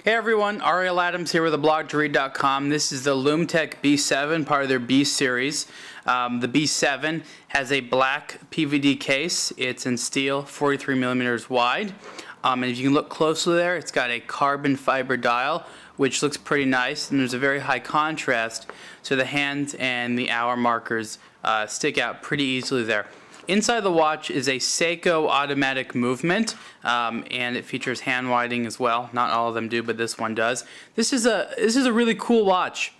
Hey everyone, Ariel Adams here with theblogtoread.com. This is the LUM-TEC B7, part of their B series. The B7 has a black PVD case. It's in steel, 43 millimeters wide. And if you can look closely there, it's got a carbon fiber dial, which looks pretty nice, and there's a very high contrast, so the hands and the hour markers stick out pretty easily there. Inside the watch is a Seiko automatic movement, and it features hand winding as well. Not all of them do, but this one does. This is a really cool watch.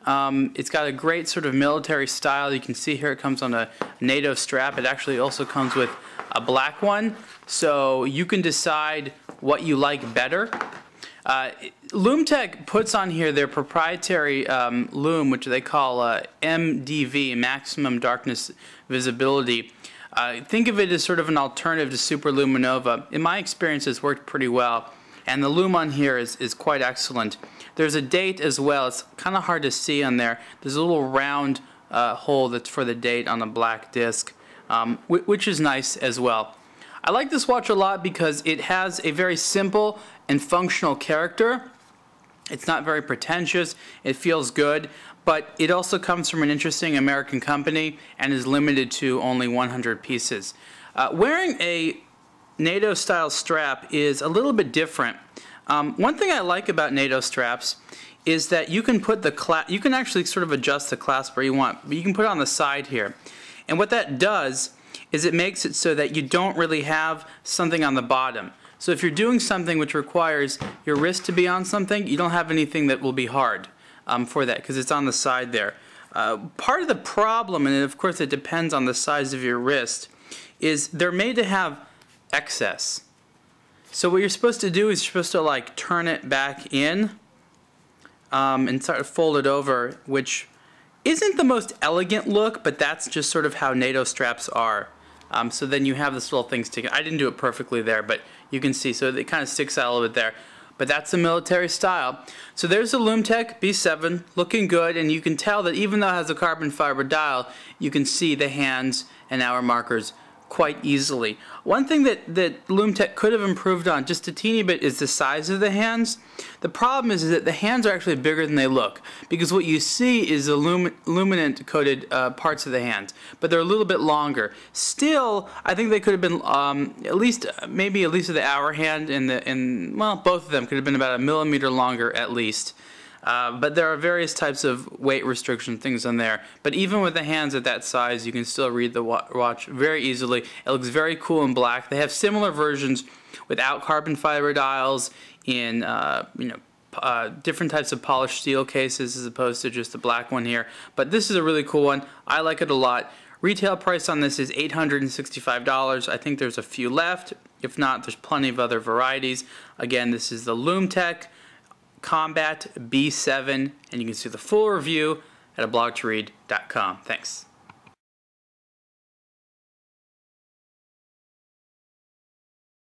It's got a great sort of military style. You can see here it comes on a Nato strap. It actually also comes with a black one, so you can decide what you like better. LUM-TEC puts on here their proprietary lume, which they call MDV, Maximum Darkness Visibility. Think of it as sort of an alternative to Superluminova. In my experience, it's worked pretty well, and the lume on here is quite excellent. There's a date as well. It's kind of hard to see on there. There's a little round hole that's for the date on the black disc, which is nice as well. I like this watch a lot because it has a very simple and functional character. It's not very pretentious. It feels good, but it also comes from an interesting American company and is limited to only 100 pieces. Wearing a NATO style strap is a little bit different. One thing I like about NATO straps is that you can put you can actually sort of adjust the clasp where you want, but you can put it on the side here. And what that does is it makes it so that you don't really have something on the bottom. So if you're doing something which requires your wrist to be on something, you don't have anything that will be hard for that because it's on the side there. Part of the problem, and of course it depends on the size of your wrist, is they're made to have excess. So what you're supposed to do is you're supposed to like turn it back in and sort of fold it over, which isn't the most elegant look, but that's just sort of how NATO straps are. So then you have this little thing sticking. I didn't do it perfectly there, but you can see, so it kind of sticks out a little bit there. But that's the military style. So there's the LUM-TEC B7, looking good, and you can tell that even though it has a carbon fiber dial, you can see the hands and hour markers quite easily. One thing that LUM-TEC could have improved on just a teeny bit is the size of the hands. The problem is that the hands are actually bigger than they look, because what you see is the luminant coated parts of the hands, but they're a little bit longer. Still, I think they could have been maybe at least the hour hand and well, both of them could have been about 1 millimeter longer at least. But there are various types of weight restriction things on there. But even with the hands at that size, you can still read the watch very easily. It looks very cool in black. They have similar versions without carbon fiber dials in different types of polished steel cases as opposed to just the black one here. But this is a really cool one. I like it a lot. Retail price on this is $865. I think there's a few left. If not, there's plenty of other varieties. Again, this is the LUM-TEC Combat B7, and you can see the full review at theblogtoread.com. Thanks.